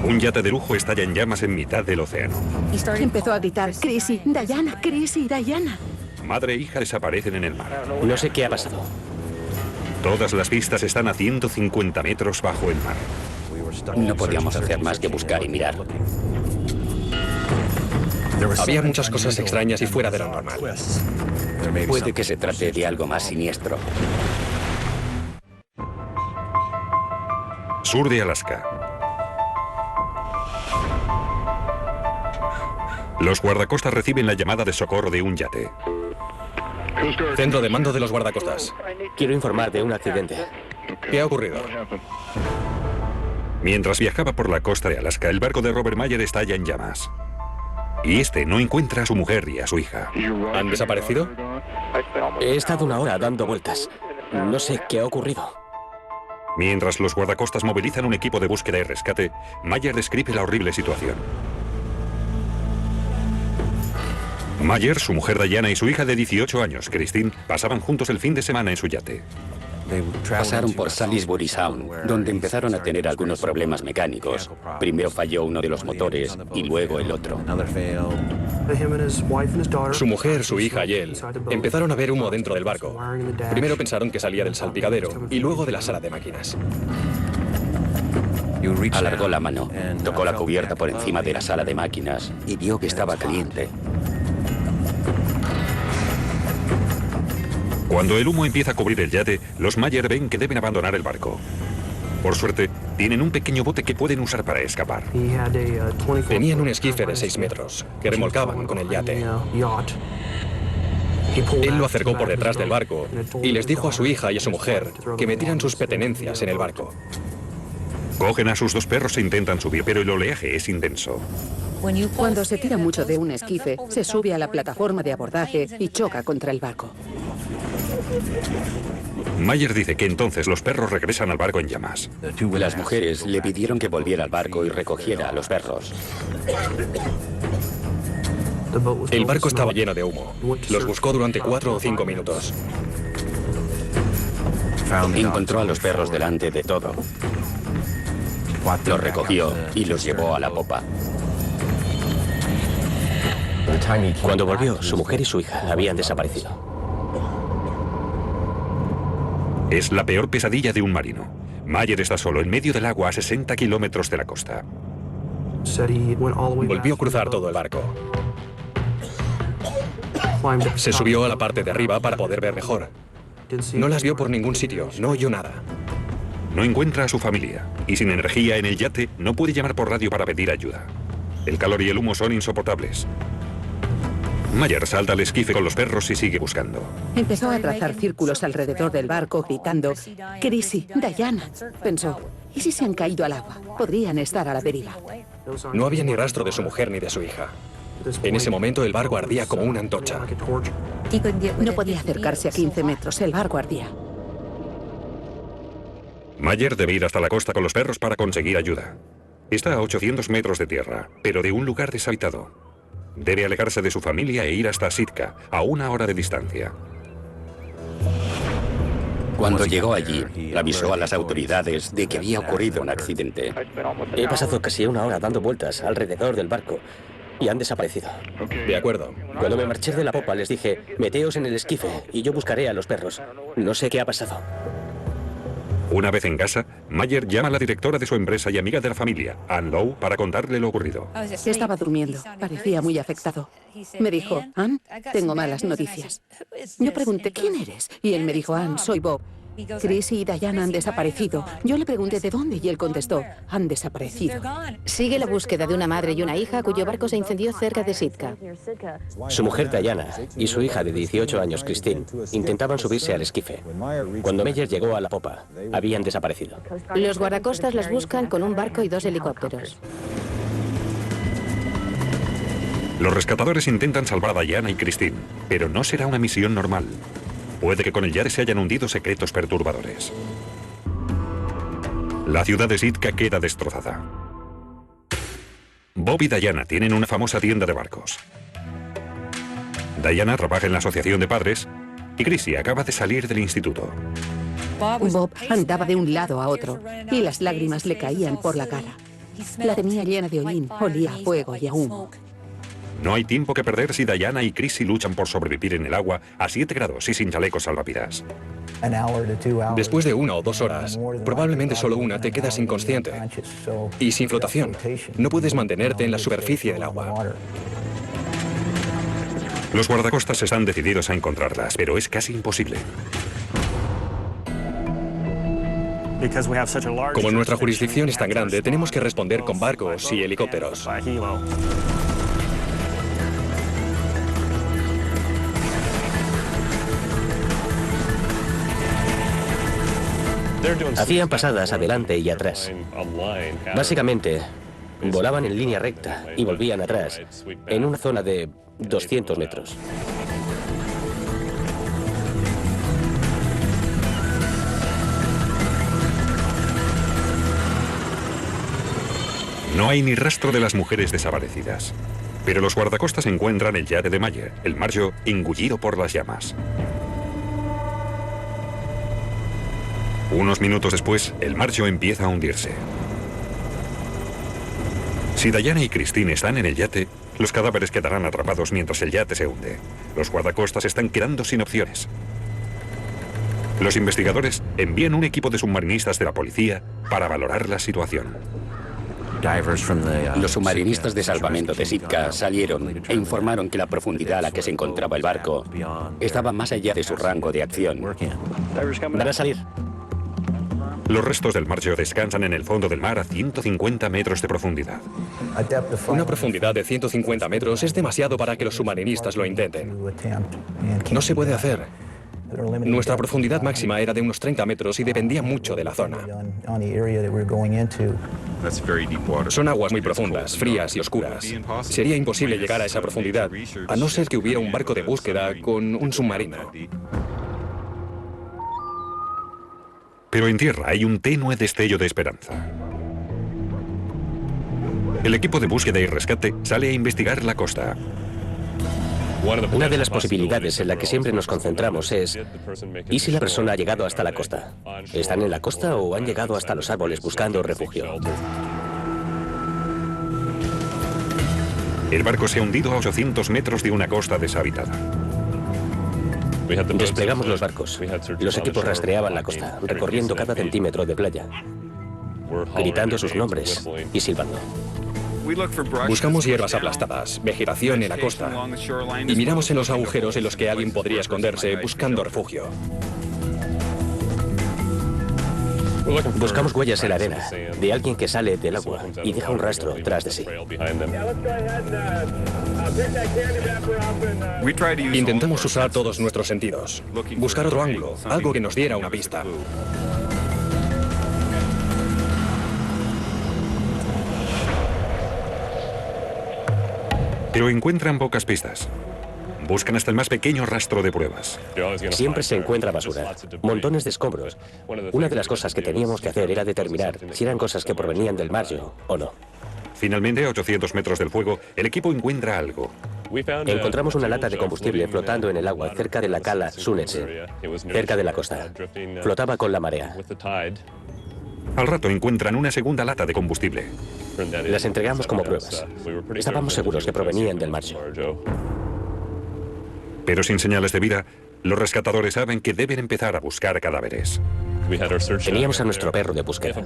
Un yate de lujo estalla en llamas en mitad del océano. Empezó a gritar, Chrissy, Diana, Chrissy, Diana. Madre e hija desaparecen en el mar. No sé qué ha pasado. Todas las pistas están a 150 metros bajo el mar. No podíamos hacer más que buscar y mirar. Había muchas cosas extrañas y fuera de lo normal. Puede que se trate de algo más siniestro. Sur de Alaska. Los guardacostas reciben la llamada de socorro de un yate. Centro de mando de los guardacostas. Quiero informar de un accidente. ¿Qué ha ocurrido? Mientras viajaba por la costa de Alaska, el barco de Robert Mayer estalla en llamas. Y este no encuentra a su mujer y a su hija. ¿Han desaparecido? He estado una hora dando vueltas. No sé qué ha ocurrido. Mientras los guardacostas movilizan un equipo de búsqueda y rescate, Mayer describe la horrible situación. Mayer, su mujer Diana y su hija de 18 años, Christine, pasaban juntos el fin de semana en su yate. Pasaron por Salisbury Sound, donde empezaron a tener algunos problemas mecánicos. Primero falló uno de los motores y luego el otro. Su mujer, su hija y él empezaron a ver humo dentro del barco. Primero pensaron que salía del salpicadero y luego de la sala de máquinas. Alargó la mano, tocó la cubierta por encima de la sala de máquinas y vio que estaba caliente. Cuando el humo empieza a cubrir el yate, los Mayer ven que deben abandonar el barco. Por suerte, tienen un pequeño bote que pueden usar para escapar. Tenían un esquife de 6 metros que remolcaban con el yate. Él lo acercó por detrás del barco y les dijo a su hija y a su mujer que metieran sus pertenencias en el barco. Cogen a sus 2 perros e intentan subir, pero el oleaje es intenso. Cuando se tira mucho de un esquife, se sube a la plataforma de abordaje y choca contra el barco. Mayer dice que entonces los perros regresan al barco en llamas. Las mujeres le pidieron que volviera al barco y recogiera a los perros. El barco estaba lleno de humo. Los buscó durante 4 o 5 minutos. Encontró a los perros delante de todo. Los recogió y los llevó a la popa. Cuando volvió, su mujer y su hija habían desaparecido. Es la peor pesadilla de un marino. Mayer está solo en medio del agua a 60 kilómetros de la costa. Volvió a cruzar todo el barco. Se subió a la parte de arriba para poder ver mejor. No las vio por ningún sitio, no oyó nada. No encuentra a su familia y sin energía en el yate no puede llamar por radio para pedir ayuda. El calor y el humo son insoportables. Mayer salta al esquife con los perros y sigue buscando. Empezó a trazar círculos alrededor del barco gritando, Chrissy, Diana. Pensó, ¿y si se han caído al agua? Podrían estar a la deriva. No había ni rastro de su mujer ni de su hija. En ese momento el barco ardía como una antorcha. No podía acercarse a 15 metros, el barco ardía. Mayer debe ir hasta la costa con los perros para conseguir ayuda. Está a 800 metros de tierra, pero de un lugar deshabitado. Debe alejarse de su familia e ir hasta Sitka, a 1 hora de distancia. Cuando llegó allí, avisó a las autoridades de que había ocurrido un accidente. He pasado casi 1 hora dando vueltas alrededor del barco y han desaparecido. De acuerdo. Cuando me marché de la popa les dije, meteos en el esquife y yo buscaré a los perros. No sé qué ha pasado. Una vez en casa, Mayer llama a la directora de su empresa y amiga de la familia, Ann Lowe, para contarle lo ocurrido. Estaba durmiendo, parecía muy afectado. Me dijo, Ann, tengo malas noticias. Yo pregunté, ¿quién eres? Y él me dijo, Ann, soy Bob. Chrissy y Diana han desaparecido. Yo le pregunté de dónde y él contestó, han desaparecido. Sigue la búsqueda de una madre y una hija cuyo barco se incendió cerca de Sitka. Su mujer Diana y su hija de 18 años, Christine, intentaban subirse al esquife. Cuando Mayer llegó a la popa, habían desaparecido. Los guardacostas las buscan con un barco y 2 helicópteros. Los rescatadores intentan salvar a Diana y Christine, pero no será una misión normal. Puede que con el yate se hayan hundido secretos perturbadores. La ciudad de Sitka queda destrozada. Bob y Diana tienen una famosa tienda de barcos. Diana trabaja en la asociación de padres y Chrissy acaba de salir del instituto. Bob andaba de un lado a otro y las lágrimas le caían por la cara. La tenía llena de hollín, olía a fuego y a humo. No hay tiempo que perder si Diana y Chrissy luchan por sobrevivir en el agua a 7 grados y sin chalecos salvavidas. Después de 1 o 2 horas, probablemente solo una, te quedas inconsciente y sin flotación. No puedes mantenerte en la superficie del agua. Los guardacostas están decididos a encontrarlas, pero es casi imposible. Como nuestra jurisdicción es tan grande, tenemos que responder con barcos y helicópteros. Hacían pasadas adelante y atrás. Básicamente, volaban en línea recta y volvían atrás, en una zona de 200 metros. No hay ni rastro de las mujeres desaparecidas. Pero los guardacostas encuentran el yate de Mayer, el Marjo, engullido por las llamas. Unos minutos después, el Marjo empieza a hundirse. Si Diana y Christine están en el yate, los cadáveres quedarán atrapados mientras el yate se hunde. Los guardacostas están quedando sin opciones. Los investigadores envían un equipo de submarinistas de la policía para valorar la situación. Los submarinistas de salvamento de Sitka salieron e informaron que la profundidad a la que se encontraba el barco estaba más allá de su rango de acción. Van a salir. Los restos del Marjo descansan en el fondo del mar a 150 metros de profundidad. Una profundidad de 150 metros es demasiado para que los submarinistas lo intenten. No se puede hacer. Nuestra profundidad máxima era de unos 30 metros y dependía mucho de la zona. Son aguas muy profundas, frías y oscuras. Sería imposible llegar a esa profundidad, a no ser que hubiera un barco de búsqueda con un submarino. Pero en tierra hay un tenue destello de esperanza. El equipo de búsqueda y rescate sale a investigar la costa. Una de las posibilidades en la que siempre nos concentramos es: ¿y si la persona ha llegado hasta la costa? ¿Están en la costa o han llegado hasta los árboles buscando refugio? El barco se ha hundido a 800 metros de una costa deshabitada. Desplegamos los barcos. Los equipos rastreaban la costa, recorriendo cada centímetro de playa, gritando sus nombres y silbando. Buscamos hierbas aplastadas, vegetación en la costa, y miramos en los agujeros en los que alguien podría esconderse buscando refugio. Buscamos huellas en la arena de alguien que sale del agua y deja un rastro tras de sí. Intentamos usar todos nuestros sentidos, buscar otro ángulo, algo que nos diera una pista. Pero encuentran pocas pistas. Buscan hasta el más pequeño rastro de pruebas. Siempre se encuentra basura, montones de escombros. Una de las cosas que teníamos que hacer era determinar si eran cosas que provenían del Marjo o no. Finalmente, a 800 metros del fuego, el equipo encuentra algo. Encontramos una lata de combustible flotando en el agua cerca de la cala Sunetse, cerca de la costa. Flotaba con la marea. Al rato encuentran una segunda lata de combustible. Las entregamos como pruebas. Estábamos seguros que provenían del Marjo. Pero sin señales de vida, los rescatadores saben que deben empezar a buscar cadáveres. Teníamos a nuestro perro de búsqueda.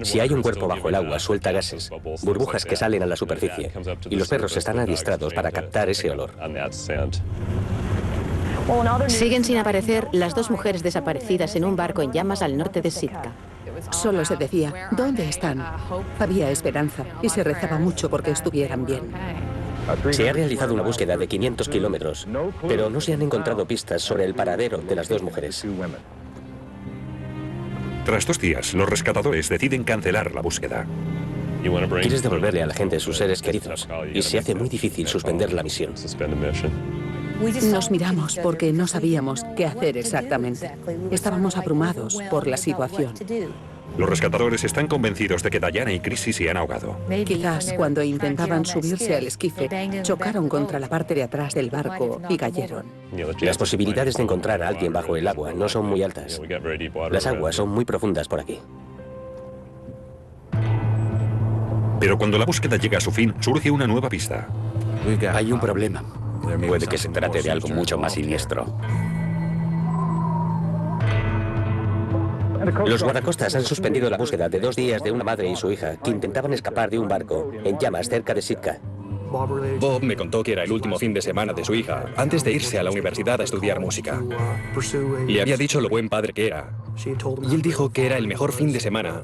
Si hay un cuerpo bajo el agua, suelta gases, burbujas que salen a la superficie, y los perros están adiestrados para captar ese olor. Siguen sin aparecer las 2 mujeres desaparecidas en un barco en llamas al norte de Sitka. Solo se decía, ¿dónde están? Había esperanza y se rezaba mucho porque estuvieran bien. Se ha realizado una búsqueda de 500 kilómetros, pero no se han encontrado pistas sobre el paradero de las 2 mujeres. Tras 2 días, los rescatadores deciden cancelar la búsqueda. Quieres devolverle a la gente sus seres queridos, y se hace muy difícil suspender la misión. Nos miramos porque no sabíamos qué hacer exactamente. Estábamos abrumados por la situación. Los rescatadores están convencidos de que Diana y Chrissy se han ahogado. Quizás cuando intentaban subirse al esquife, chocaron contra la parte de atrás del barco y cayeron. Las posibilidades de encontrar a alguien bajo el agua no son muy altas. Las aguas son muy profundas por aquí. Pero cuando la búsqueda llega a su fin, surge una nueva pista. Hay un problema. Puede que se trate de algo mucho más siniestro. Los guardacostas han suspendido la búsqueda de 2 días de una madre y su hija que intentaban escapar de un barco en llamas cerca de Sitka. Bob me contó que era el último fin de semana de su hija, antes de irse a la universidad a estudiar música. Le había dicho lo buen padre que era, y él dijo que era el mejor fin de semana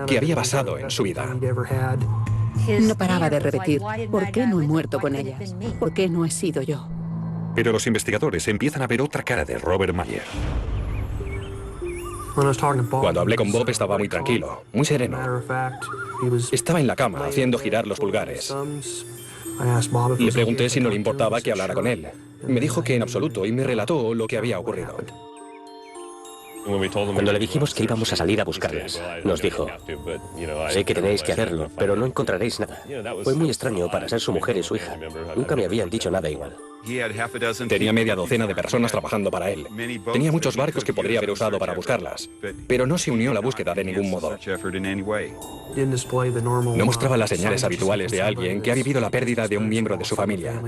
que había pasado en su vida. No paraba de repetir, ¿por qué no he muerto con ellas? ¿Por qué no he sido yo? Pero los investigadores empiezan a ver otra cara de Robert Mayer. Cuando hablé con Bob estaba muy tranquilo, muy sereno. Estaba en la cama haciendo girar los pulgares. Le pregunté si no le importaba que hablara con él. Me dijo que en absoluto y me relató lo que había ocurrido. Cuando le dijimos que íbamos a salir a buscarlas, nos dijo, sé que tenéis que hacerlo, pero no encontraréis nada. Fue muy extraño para ser su mujer y su hija. Nunca me habían dicho nada igual. Tenía media docena de personas trabajando para él. Tenía muchos barcos que podría haber usado para buscarlas, pero no se unió a la búsqueda de ningún modo. No mostraba las señales habituales de alguien que ha vivido la pérdida de un miembro de su familia,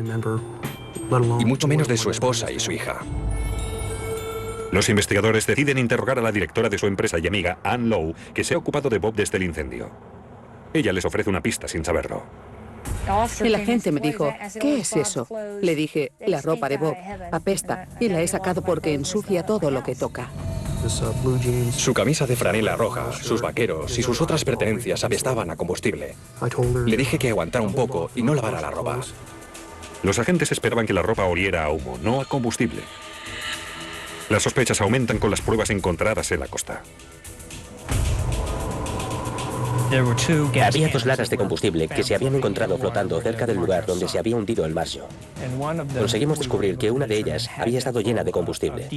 y mucho menos de su esposa y su hija. Los investigadores deciden interrogar a la directora de su empresa y amiga, Ann Lowe, que se ha ocupado de Bob desde el incendio. Ella les ofrece una pista sin saberlo. El agente me dijo, ¿qué es eso? Le dije, la ropa de Bob apesta y la he sacado porque ensucia todo lo que toca. Su camisa de franela roja, sus vaqueros y sus otras pertenencias apestaban a combustible. Le dije que aguantara un poco y no lavara la ropa. Los agentes esperaban que la ropa oliera a humo, no a combustible. Las sospechas aumentan con las pruebas encontradas en la costa. Había 2 latas de combustible que se habían encontrado flotando cerca del lugar donde se había hundido el Marshall. Conseguimos descubrir que una de ellas había estado llena de combustible.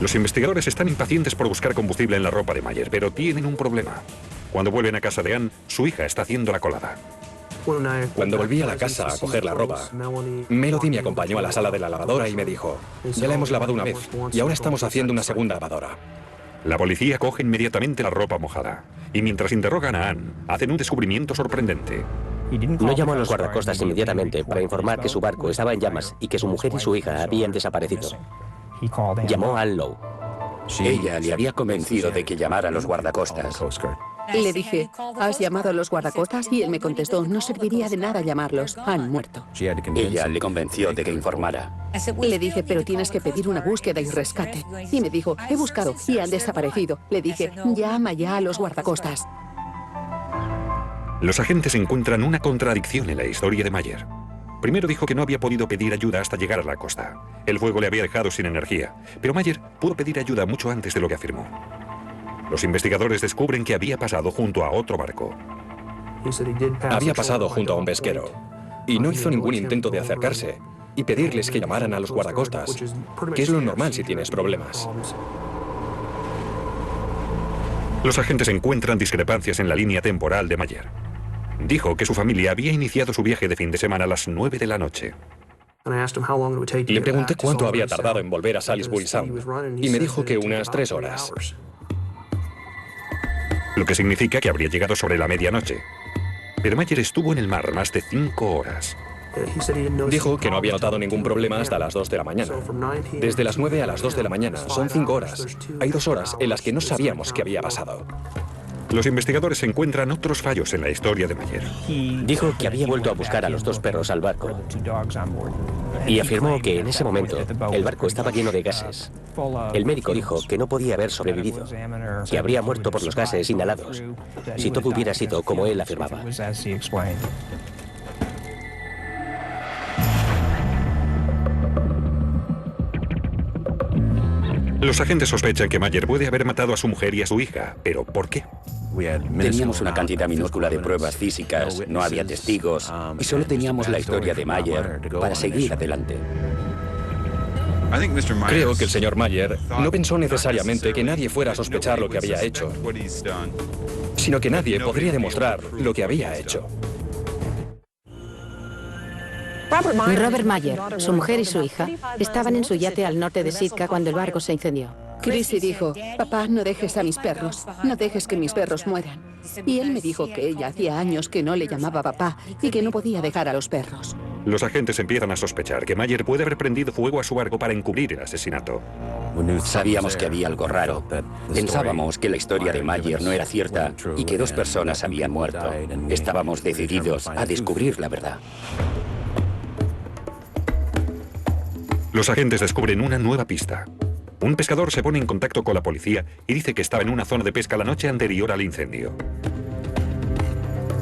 Los investigadores están impacientes por buscar combustible en la ropa de Mayer, pero tienen un problema. Cuando vuelven a casa de Ann, su hija está haciendo la colada. Cuando volví a la casa a coger la ropa, Melody me acompañó a la sala de la lavadora y me dijo, ya la hemos lavado una vez y ahora estamos haciendo una segunda lavadora. La policía coge inmediatamente la ropa mojada y mientras interrogan a Ann, hacen un descubrimiento sorprendente. No llamó a los guardacostas inmediatamente para informar que su barco estaba en llamas y que su mujer y su hija habían desaparecido. Llamó a Ann Lowe. Ella le había convencido de que llamara a los guardacostas. Le dije, ¿has llamado a los guardacostas? Y él me contestó, no serviría de nada llamarlos, han muerto. Ella le convenció de que informara. Le dije, pero tienes que pedir una búsqueda y rescate. Y me dijo, he buscado y han desaparecido. Le dije, llama ya a los guardacostas. Los agentes encuentran una contradicción en la historia de Mayer. Primero dijo que no había podido pedir ayuda hasta llegar a la costa. El fuego le había dejado sin energía, pero Mayer pudo pedir ayuda mucho antes de lo que afirmó. Los investigadores descubren que había pasado junto a otro barco. Había pasado junto a un pesquero y no hizo ningún intento de acercarse y pedirles que llamaran a los guardacostas, que es lo normal si tienes problemas. Los agentes encuentran discrepancias en la línea temporal de Mayer. Dijo que su familia había iniciado su viaje de fin de semana a las 9 de la noche. Le pregunté cuánto había tardado en volver a Salisbury Sound y me dijo que unas 3 horas. Lo que significa que habría llegado sobre la medianoche. Pero Mayer estuvo en el mar más de 5 horas. Dijo que no había notado ningún problema hasta las 2 de la mañana. Desde las 9 a las 2 de la mañana son 5 horas. Hay 2 horas en las que no sabíamos qué había pasado. Los investigadores encuentran otros fallos en la historia de Mayer. Dijo que había vuelto a buscar a los 2 perros al barco y afirmó que en ese momento el barco estaba lleno de gases. El médico dijo que no podía haber sobrevivido, que habría muerto por los gases inhalados, si todo hubiera sido como él afirmaba. Los agentes sospechan que Mayer puede haber matado a su mujer y a su hija, pero ¿por qué? Teníamos una cantidad minúscula de pruebas físicas, no había testigos y solo teníamos la historia de Mayer para seguir adelante. Creo que el señor Mayer no pensó necesariamente que nadie fuera a sospechar lo que había hecho, sino que nadie podría demostrar lo que había hecho. Robert Mayer, su mujer y su hija estaban en su yate al norte de Sitka cuando el barco se incendió. Chrissy dijo, papá, no dejes a mis perros, no dejes que mis perros mueran. Y él me dijo que ella hacía años que no le llamaba papá y que no podía dejar a los perros. Los agentes empiezan a sospechar que Mayer puede haber prendido fuego a su barco para encubrir el asesinato. Sabíamos que había algo raro. Pensábamos que la historia de Mayer no era cierta y que 2 personas habían muerto. Estábamos decididos a descubrir la verdad. Los agentes descubren una nueva pista. Un pescador se pone en contacto con la policía y dice que estaba en una zona de pesca la noche anterior al incendio.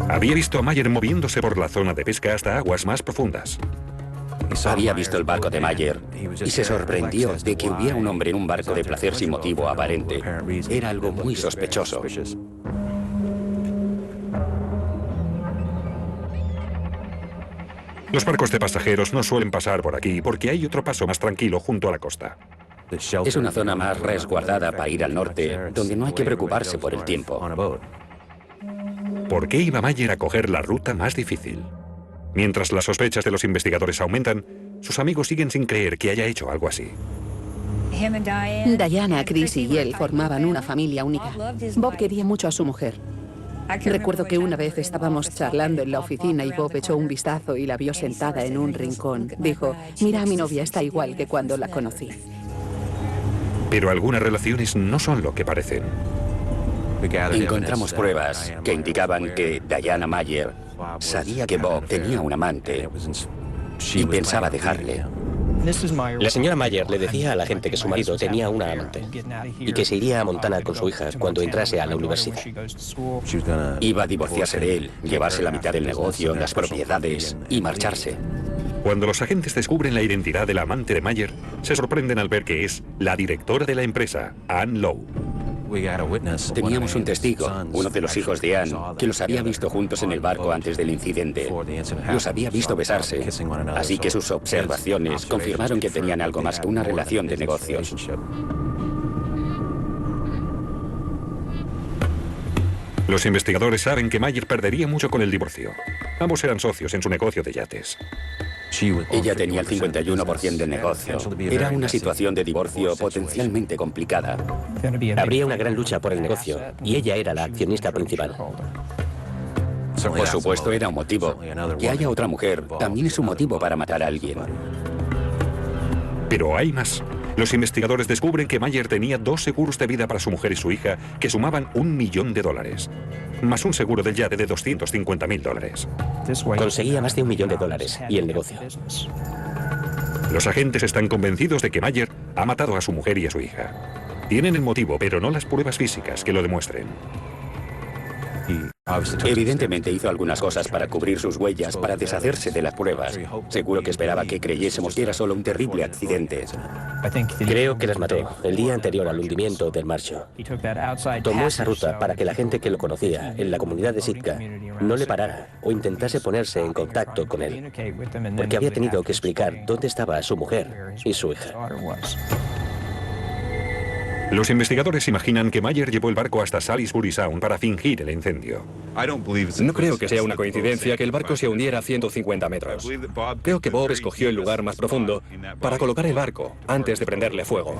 Había visto a Mayer moviéndose por la zona de pesca hasta aguas más profundas. Había visto el barco de Mayer y se sorprendió de que hubiera un hombre en un barco de placer sin motivo aparente. Era algo muy sospechoso. Los barcos de pasajeros no suelen pasar por aquí porque hay otro paso más tranquilo junto a la costa. Es una zona más resguardada para ir al norte, donde no hay que preocuparse por el tiempo. ¿Por qué iba Mayer a coger la ruta más difícil? Mientras las sospechas de los investigadores aumentan, sus amigos siguen sin creer que haya hecho algo así. Diana, Chrissy y él formaban una familia única. Bob quería mucho a su mujer. Recuerdo que una vez estábamos charlando en la oficina y Bob echó un vistazo y la vio sentada en un rincón. Dijo, mira, mi novia está igual que cuando la conocí. Pero algunas relaciones no son lo que parecen. Encontramos pruebas que indicaban que Diana Mayer sabía que Bob tenía un amante y pensaba dejarle. La señora Mayer le decía a la gente que su marido tenía una amante y que se iría a Montana con su hija cuando entrase a la universidad. Iba a divorciarse de él, llevarse la mitad del negocio, las propiedades y marcharse. Cuando los agentes descubren la identidad de la amante de Mayer, se sorprenden al ver que es la directora de la empresa, Ann Lowe. Teníamos un testigo, uno de los hijos de Ann, que los había visto juntos en el barco antes del incidente. Los había visto besarse, así que sus observaciones confirmaron que tenían algo más que una relación de negocios. Los investigadores saben que Mayer perdería mucho con el divorcio. Ambos eran socios en su negocio de yates. Ella tenía el 51% del negocio. Era una situación de divorcio potencialmente complicada. Habría una gran lucha por el negocio y ella era la accionista principal. Por supuesto, era un motivo. Que haya otra mujer también es un motivo para matar a alguien. Pero hay más. Los investigadores descubren que Mayer tenía 2 seguros de vida para su mujer y su hija que sumaban $1 millón, más un seguro del yate de $250.000. Conseguía más de $1 millón y el negocio. Los agentes están convencidos de que Mayer ha matado a su mujer y a su hija. Tienen el motivo, pero no las pruebas físicas que lo demuestren. Evidentemente hizo algunas cosas para cubrir sus huellas, para deshacerse de las pruebas. Seguro que esperaba que creyésemos que era solo un terrible accidente. Creo que las mató el día anterior al hundimiento del Marshall. Tomó esa ruta para que la gente que lo conocía en la comunidad de Sitka no le parara o intentase ponerse en contacto con él, porque había tenido que explicar dónde estaba su mujer y su hija. Los investigadores imaginan que Mayer llevó el barco hasta Salisbury Sound para fingir el incendio. No creo que sea una coincidencia que el barco se hundiera a 150 metros. Creo que Bob escogió el lugar más profundo para colocar el barco antes de prenderle fuego.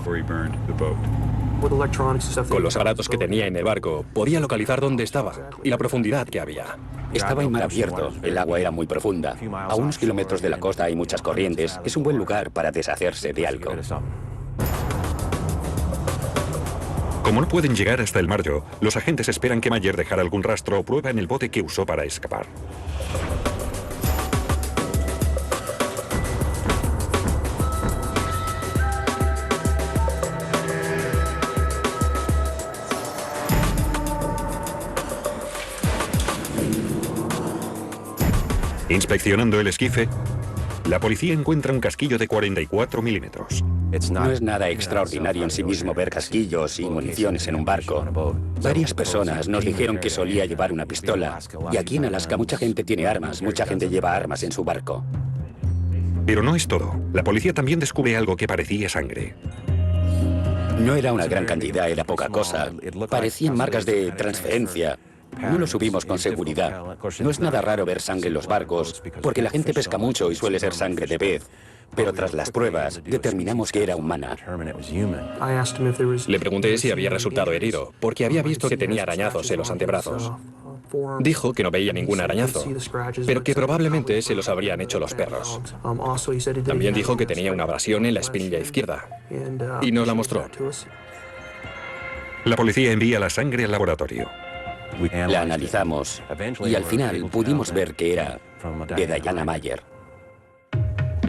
Con los aparatos que tenía en el barco, podía localizar dónde estaba y la profundidad que había. Estaba en mar abierto, el agua era muy profunda. A unos kilómetros de la costa hay muchas corrientes. Es un buen lugar para deshacerse de algo. Como no pueden llegar hasta el Marjo, los agentes esperan que Mayer dejara algún rastro o prueba en el bote que usó para escapar. Inspeccionando el esquife, la policía encuentra un casquillo de 44 milímetros. No es nada extraordinario en sí mismo ver casquillos y municiones en un barco. Varias personas nos dijeron que solía llevar una pistola. Y aquí en Alaska mucha gente tiene armas, mucha gente lleva armas en su barco. Pero no es todo. La policía también descubre algo que parecía sangre. No era una gran cantidad, era poca cosa. Parecían marcas de transferencia. No lo subimos con seguridad. No es nada raro ver sangre en los barcos, porque la gente pesca mucho y suele ser sangre de pez. pero tras las pruebas determinamos que era humana. Le pregunté si había resultado herido, porque había visto que tenía arañazos en los antebrazos. Dijo que no veía ningún arañazo, pero que probablemente se los habrían hecho los perros. También dijo que tenía una abrasión en la espinilla izquierda, y nos la mostró. La policía envía la sangre al laboratorio. La analizamos y al final pudimos ver que era de Diana Mayer.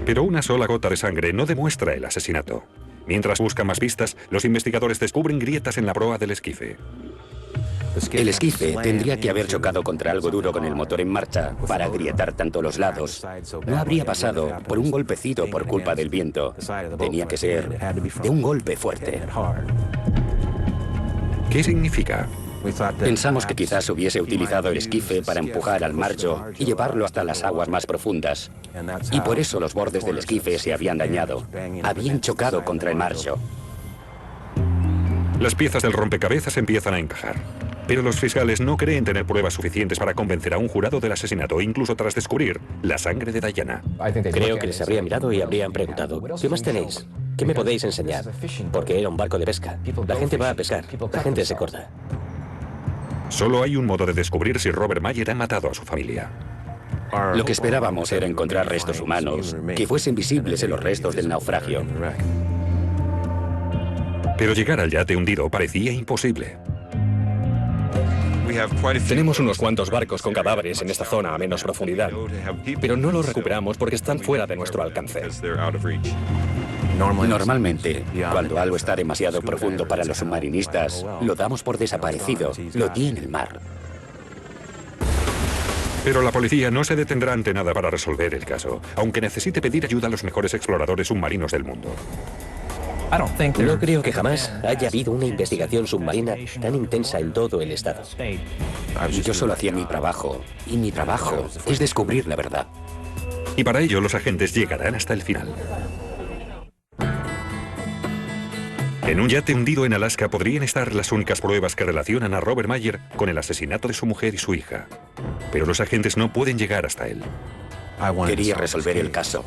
Pero una sola gota de sangre no demuestra el asesinato. Mientras buscan más pistas, los investigadores descubren grietas en la proa del esquife. El esquife tendría que haber chocado contra algo duro con el motor en marcha para agrietar tanto los lados. No habría pasado por un golpecito por culpa del viento. Tenía que ser de un golpe fuerte. ¿Qué significa? Pensamos que quizás hubiese utilizado el esquife para empujar al marjo y llevarlo hasta las aguas más profundas. Y por eso los bordes del esquife se habían dañado. Habían chocado contra el marjo. Las piezas del rompecabezas empiezan a encajar. Pero los fiscales no creen tener pruebas suficientes para convencer a un jurado del asesinato, incluso tras descubrir la sangre de Diana. Creo que les habría mirado y habrían preguntado, ¿qué más tenéis? ¿Qué me podéis enseñar? Porque era un barco de pesca. La gente va a pescar. La gente se corta. Solo hay un modo de descubrir si Robert Mayer ha matado a su familia. Lo que esperábamos era encontrar restos humanos, que fuesen visibles en los restos del naufragio. Pero llegar al yate hundido parecía imposible. Tenemos unos cuantos barcos con cadáveres en esta zona a menos profundidad, pero no los recuperamos porque están fuera de nuestro alcance. Normalmente, cuando algo está demasiado profundo para los submarinistas, lo damos por desaparecido, lo tiene el mar. Pero la policía no se detendrá ante nada para resolver el caso, aunque necesite pedir ayuda a los mejores exploradores submarinos del mundo. No creo que jamás haya habido una investigación submarina tan intensa en todo el estado. Yo solo hacía mi trabajo, y mi trabajo es descubrir la verdad. Y para ello los agentes llegarán hasta el final. En un yate hundido en Alaska podrían estar las únicas pruebas que relacionan a Robert Mayer con el asesinato de su mujer y su hija. Pero los agentes no pueden llegar hasta él. Quería resolver el caso.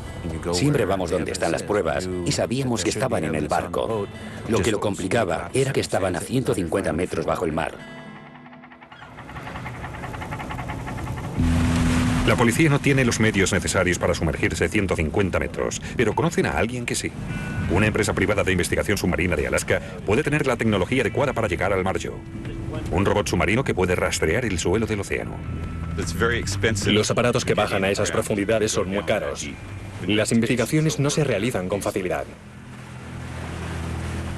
Siempre vamos donde están las pruebas y sabíamos que estaban en el barco. Lo que lo complicaba era que estaban a 150 metros bajo el mar. La policía no tiene los medios necesarios para sumergirse 150 metros, pero conocen a alguien que sí. Una empresa privada de investigación submarina de Alaska puede tener la tecnología adecuada para llegar al margen. Un robot submarino que puede rastrear el suelo del océano. Los aparatos que bajan a esas profundidades son muy caros. Las investigaciones no se realizan con facilidad.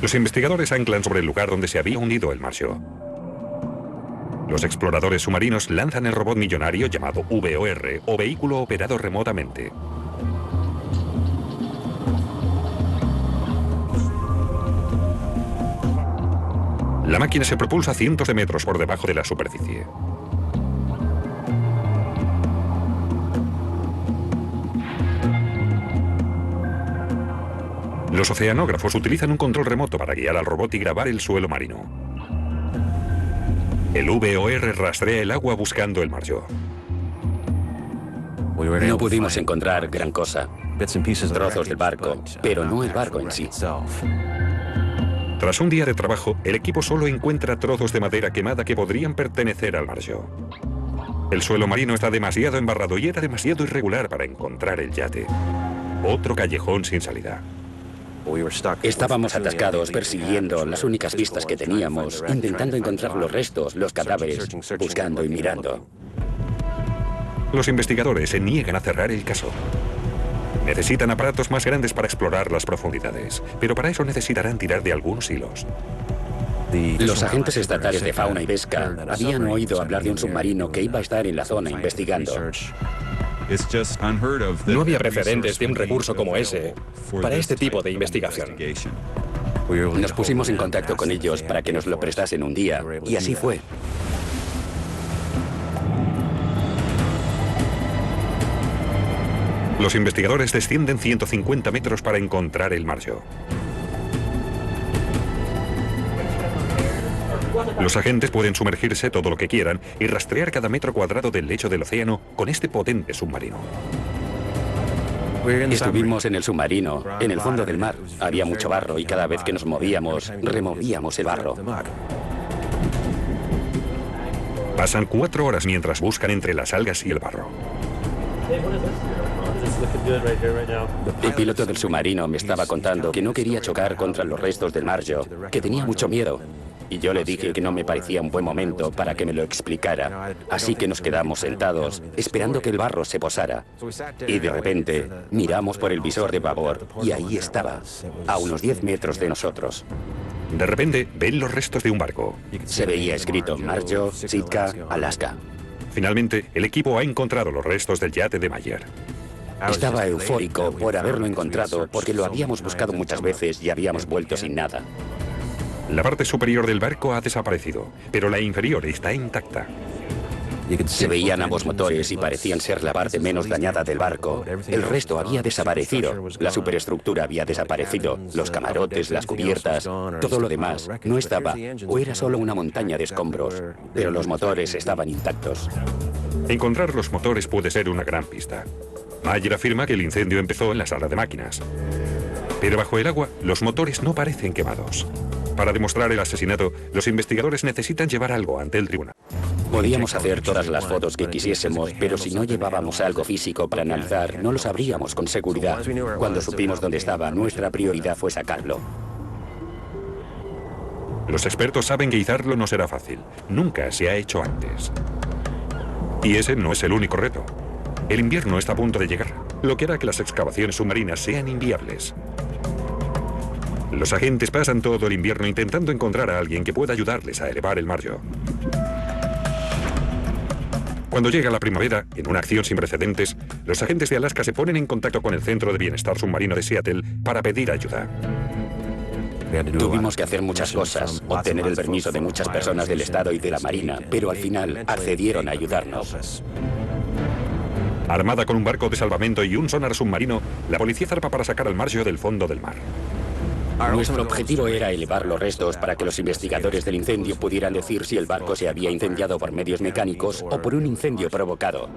Los investigadores anclan sobre el lugar donde se había hundido el margen. Los exploradores submarinos lanzan el robot millonario llamado VOR, o vehículo operado remotamente. La máquina se propulsa cientos de metros por debajo de la superficie. Los oceanógrafos utilizan un control remoto para guiar al robot y grabar el suelo marino. El VOR rastrea el agua buscando el margen. No pudimos encontrar gran cosa. Trozos del barco, pero no el barco en sí. Tras un día de trabajo, el equipo solo encuentra trozos de madera quemada que podrían pertenecer al margen. El suelo marino está demasiado embarrado y era demasiado irregular para encontrar el yate. Otro callejón sin salida. Estábamos atascados persiguiendo las únicas pistas que teníamos, intentando encontrar los restos, los cadáveres, buscando y mirando. Los investigadores se niegan a cerrar el caso. Necesitan aparatos más grandes para explorar las profundidades, pero para eso necesitarán tirar de algunos hilos. Los agentes estatales de fauna y pesca habían oído hablar de un submarino que iba a estar en la zona investigando. No había precedentes de un recurso como ese para este tipo de investigación. Nos pusimos en contacto con ellos para que nos lo prestasen un día, y así fue. Los investigadores descienden 150 metros para encontrar el margen. Los agentes pueden sumergirse todo lo que quieran y rastrear cada metro cuadrado del lecho del océano con este potente submarino. Estuvimos en el submarino, en el fondo del mar. Había mucho barro y cada vez que nos movíamos, removíamos el barro. Pasan 4 horas mientras buscan entre las algas y el barro. El piloto del submarino me estaba contando que no quería chocar contra los restos del Marjo, que tenía mucho miedo. Y yo le dije que no me parecía un buen momento para que me lo explicara. Así que nos quedamos sentados, esperando que el barro se posara. Y de repente, miramos por el visor de babor y ahí estaba, a unos 10 metros de nosotros. De repente, ven los restos de un barco. Se veía escrito Marjo, Sitka, Alaska. Finalmente, el equipo ha encontrado los restos del yate de Mayer. Estaba eufórico por haberlo encontrado porque lo habíamos buscado muchas veces y habíamos vuelto sin nada. La parte superior del barco ha desaparecido, pero la inferior está intacta. Se veían ambos motores y parecían ser la parte menos dañada del barco. El resto había desaparecido. La superestructura había desaparecido. Los camarotes, las cubiertas, todo lo demás no estaba o era solo una montaña de escombros. Pero los motores estaban intactos. Encontrar los motores puede ser una gran pista. Mayer afirma que el incendio empezó en la sala de máquinas. Pero bajo el agua, los motores no parecen quemados. Para demostrar el asesinato, los investigadores necesitan llevar algo ante el tribunal. Podíamos hacer todas las fotos que quisiésemos, pero si no llevábamos algo físico para analizar, no lo sabríamos con seguridad. Cuando supimos dónde estaba, nuestra prioridad fue sacarlo. Los expertos saben que izarlo no será fácil. Nunca se ha hecho antes. Y ese no es el único reto. El invierno está a punto de llegar, lo que hará que las excavaciones submarinas sean inviables. Los agentes pasan todo el invierno intentando encontrar a alguien que pueda ayudarles a elevar el Marjo. Cuando llega la primavera, en una acción sin precedentes, los agentes de Alaska se ponen en contacto con el Centro de Bienestar Submarino de Seattle para pedir ayuda. Tuvimos que hacer muchas cosas, obtener el permiso de muchas personas del Estado y de la Marina, pero al final accedieron a ayudarnos. Armada con un barco de salvamento y un sonar submarino, la policía zarpa para sacar al Marjo del fondo del mar. Nuestro objetivo era elevar los restos para que los investigadores del incendio pudieran decir si el barco se había incendiado por medios mecánicos o por un incendio provocado.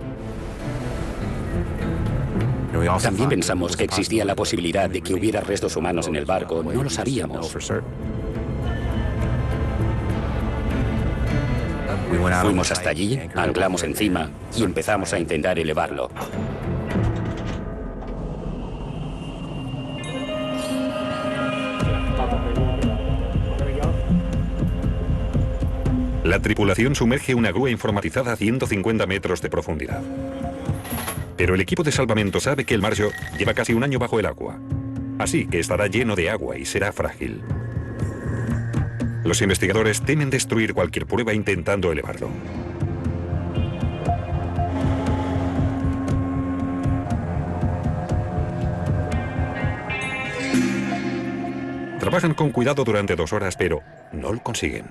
También pensamos que existía la posibilidad de que hubiera restos humanos en el barco. No lo sabíamos. Fuimos hasta allí, anclamos encima y empezamos a intentar elevarlo. La tripulación sumerge una grúa informatizada a 150 metros de profundidad. Pero el equipo de salvamento sabe que el Marjo lleva casi un año bajo el agua. Así que estará lleno de agua y será frágil. Los investigadores temen destruir cualquier prueba intentando elevarlo. Trabajan con cuidado durante 2 horas, pero no lo consiguen.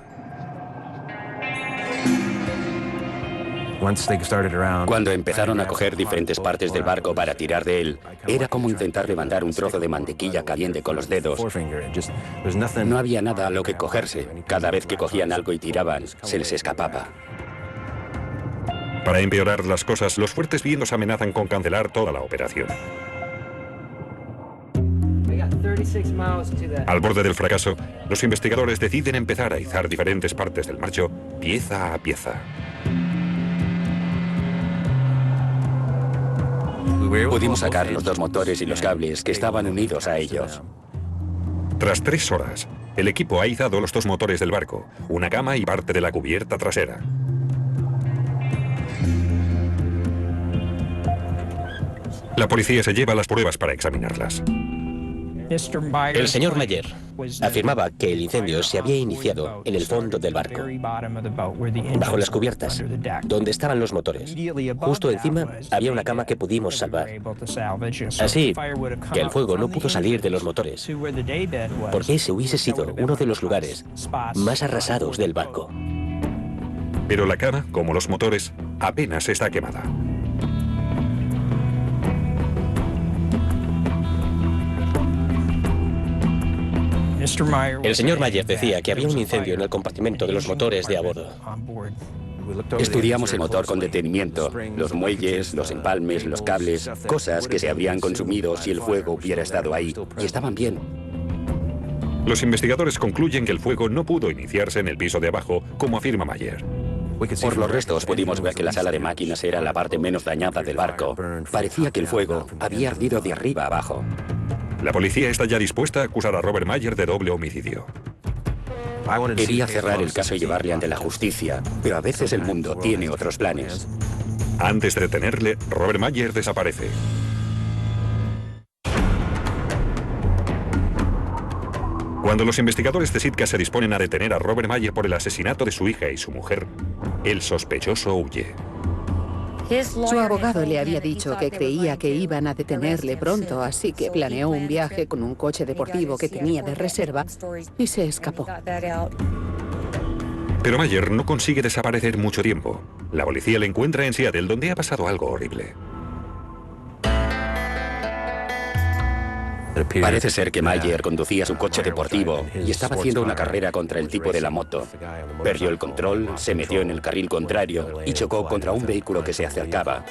Cuando empezaron a coger diferentes partes del barco para tirar de él, era como intentar levantar un trozo de mantequilla caliente con los dedos. No había nada a lo que cogerse. Cada vez que cogían algo y tiraban, se les escapaba. Para empeorar las cosas, los fuertes vientos amenazan con cancelar toda la operación. Al borde del fracaso, los investigadores deciden empezar a izar diferentes partes del Marjo, pieza a pieza. Pudimos sacar los 2 motores y los cables que estaban unidos a ellos. Tras 3 horas, el equipo ha izado los 2 motores del barco, una cama y parte de la cubierta trasera. La policía se lleva las pruebas para examinarlas. El señor Mayer afirmaba que el incendio se había iniciado en el fondo del barco, bajo las cubiertas, donde estaban los motores. Justo encima había una cama que pudimos salvar. Así que el fuego no pudo salir de los motores, porque ese hubiese sido uno de los lugares más arrasados del barco. Pero la cama, como los motores, apenas está quemada. El señor Mayer decía que había un incendio en el compartimento de los motores de a bordo. Estudiamos el motor con detenimiento, los muelles, los empalmes, los cables, cosas que se habrían consumido si el fuego hubiera estado ahí, y estaban bien. Los investigadores concluyen que el fuego no pudo iniciarse en el piso de abajo, como afirma Mayer. Por los restos pudimos ver que la sala de máquinas era la parte menos dañada del barco. Parecía que el fuego había ardido de arriba a abajo. La policía está ya dispuesta a acusar a Robert Mayer de doble homicidio. Quería cerrar el caso y llevarle ante la justicia, pero a veces el mundo tiene otros planes. Antes de detenerle, Robert Mayer desaparece. Cuando los investigadores de Sitka se disponen a detener a Robert Mayer por el asesinato de su hija y su mujer, el sospechoso huye. Su abogado le había dicho que creía que iban a detenerle pronto, así que planeó un viaje con un coche deportivo que tenía de reserva y se escapó. Pero Mayer no consigue desaparecer mucho tiempo. La policía le encuentra en Seattle, donde ha pasado algo horrible. Parece ser que Mayer conducía su coche deportivo y estaba haciendo una carrera contra el tipo de la moto. Perdió el control, se metió en el carril contrario y chocó contra un vehículo que se acercaba.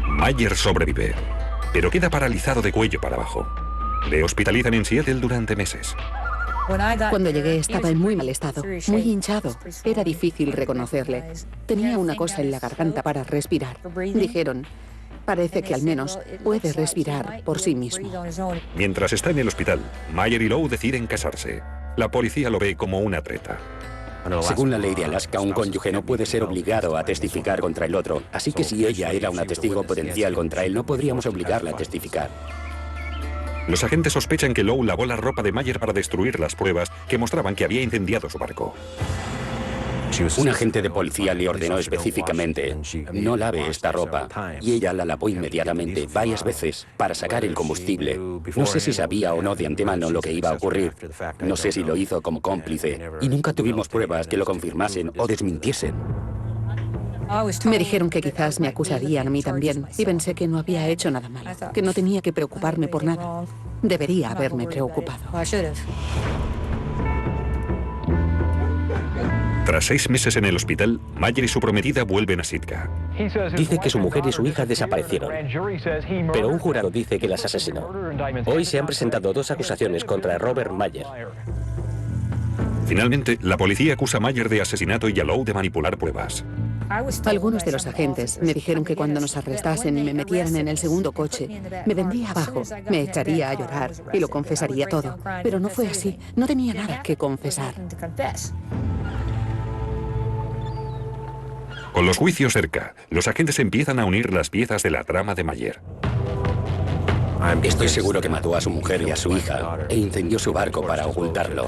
Mayer sobrevive, pero queda paralizado de cuello para abajo. Le hospitalizan en Seattle durante meses. Cuando llegué estaba en muy mal estado, muy hinchado. Era difícil reconocerle. Tenía una cosa en la garganta para respirar. Dijeron: parece que al menos puede respirar por sí mismo. Mientras está en el hospital, Mayer y Lowe deciden casarse. La policía lo ve como una treta. Según la ley de Alaska, un cónyuge no puede ser obligado a testificar contra el otro, así que si ella era una testigo potencial contra él, no podríamos obligarla a testificar. Los agentes sospechan que Lowe lavó la ropa de Mayer para destruir las pruebas que mostraban que había incendiado su barco. Un agente de policía le ordenó específicamente: no lave esta ropa, y ella la lavó inmediatamente, varias veces, para sacar el combustible. No sé si sabía o no de antemano lo que iba a ocurrir. No sé si lo hizo como cómplice, y nunca tuvimos pruebas que lo confirmasen o desmintiesen. Me dijeron que quizás me acusarían a mí también, y pensé que no había hecho nada malo, que no tenía que preocuparme por nada. Debería haberme preocupado. Tras 6 meses en el hospital, Mayer y su prometida vuelven a Sitka. Dice que su mujer y su hija desaparecieron, pero un jurado dice que las asesinó. Hoy se han presentado 2 acusaciones contra Robert Mayer. Finalmente, la policía acusa a Mayer de asesinato y a Lowe de manipular pruebas. Algunos de los agentes me dijeron que cuando nos arrestasen y me metieran en el segundo coche, me vendría abajo, me echaría a llorar y lo confesaría todo. Pero no fue así, no tenía nada que confesar. Con los juicios cerca, los agentes empiezan a unir las piezas de la trama de Mayer. Estoy seguro que mató a su mujer y a su hija e incendió su barco para ocultarlo.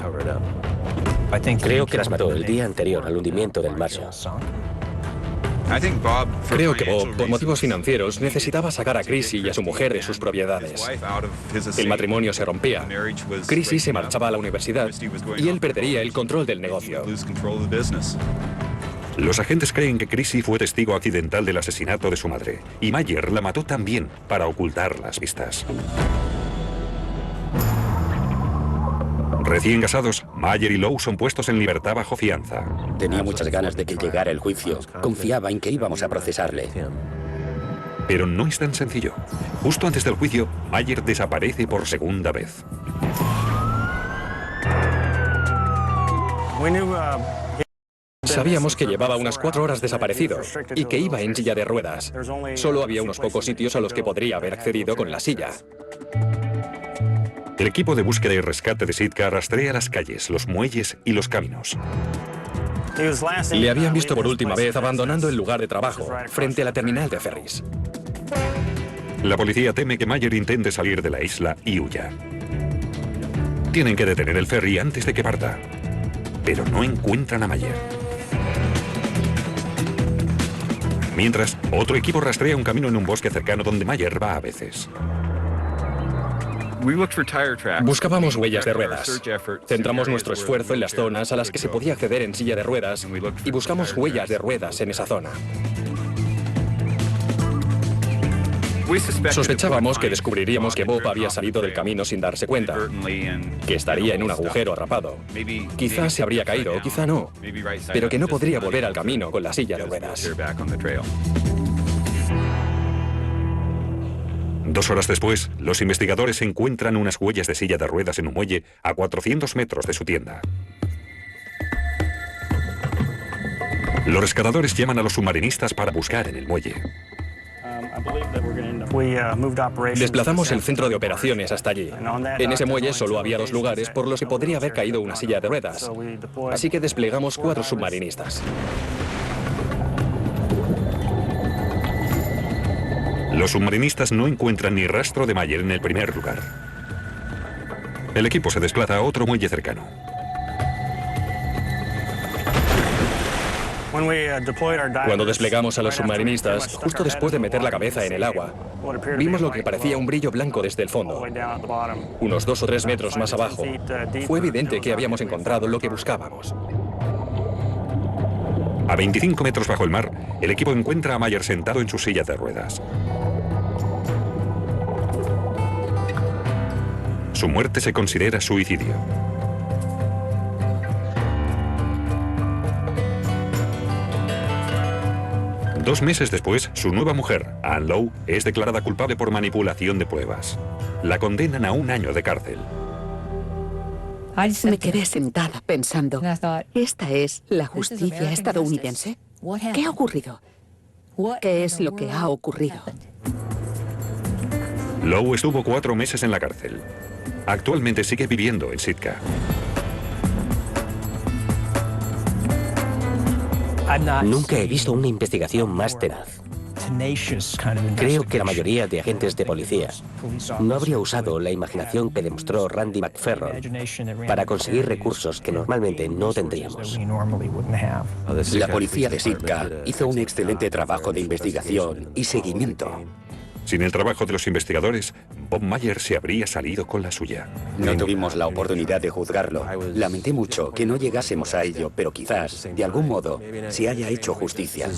Creo que las mató el día anterior al hundimiento del Marshall. Creo que Bob, por motivos financieros, necesitaba sacar a Chrissy y a su mujer de sus propiedades. El matrimonio se rompía. Chrissy se marchaba a la universidad y él perdería el control del negocio. Los agentes creen que Chrissy fue testigo accidental del asesinato de su madre, y Mayer la mató también para ocultar las pistas. Recién casados, Mayer y Lowe son puestos en libertad bajo fianza. Tenía muchas ganas de que llegara el juicio. Confiaba en que íbamos a procesarle. Pero no es tan sencillo. Justo antes del juicio, Mayer desaparece por segunda vez. Sabíamos que llevaba unas 4 horas desaparecido y que iba en silla de ruedas. Solo había unos pocos sitios a los que podría haber accedido con la silla. El equipo de búsqueda y rescate de Sitka rastrea las calles, los muelles y los caminos. Le habían visto por última vez abandonando el lugar de trabajo, frente a la terminal de ferries. La policía teme que Mayer intente salir de la isla y huya. Tienen que detener el ferry antes de que parta, pero no encuentran a Mayer. Mientras, otro equipo rastrea un camino en un bosque cercano donde Mayer va a veces. Buscábamos huellas de ruedas. Centramos nuestro esfuerzo en las zonas a las que se podía acceder en silla de ruedas y buscamos huellas de ruedas en esa zona. Sospechábamos que descubriríamos que Bob había salido del camino sin darse cuenta, que estaría en un agujero atrapado. Quizás se habría caído, o quizá no, pero que no podría volver al camino con la silla de ruedas. 2 horas después, los investigadores encuentran unas huellas de silla de ruedas en un muelle a 400 metros de su tienda. Los rescatadores llaman a los submarinistas para buscar en el muelle. Desplazamos el centro de operaciones hasta allí. En ese muelle solo había 2 lugares por los que podría haber caído una silla de ruedas. Así que desplegamos 4 submarinistas. Los submarinistas no encuentran ni rastro de Mayer en el primer lugar. El equipo se desplaza a otro muelle cercano. Cuando desplegamos a los submarinistas, justo después de meter la cabeza en el agua, vimos lo que parecía un brillo blanco desde el fondo. Unos 2 o 3 metros más abajo, fue evidente que habíamos encontrado lo que buscábamos. A 25 metros bajo el mar, el equipo encuentra a Mayer sentado en su silla de ruedas. Su muerte se considera suicidio. Dos meses después, su nueva mujer, Ann Lowe, es declarada culpable por manipulación de pruebas. La condenan a 1 año de cárcel. Me quedé sentada pensando, ¿esta es la justicia estadounidense? ¿Qué ha ocurrido? ¿Qué es lo que ha ocurrido? Lowe estuvo 4 meses en la cárcel. Actualmente sigue viviendo en Sitka. Nunca he visto una investigación más tenaz. Creo que la mayoría de agentes de policía no habría usado la imaginación que demostró Randy McFerron para conseguir recursos que normalmente no tendríamos. La policía de Sitka hizo un excelente trabajo de investigación y seguimiento. Sin el trabajo de los investigadores, Bob Mayer se habría salido con la suya. No tuvimos la oportunidad de juzgarlo. Lamenté mucho que no llegásemos a ello, pero quizás, de algún modo, se haya hecho justicia.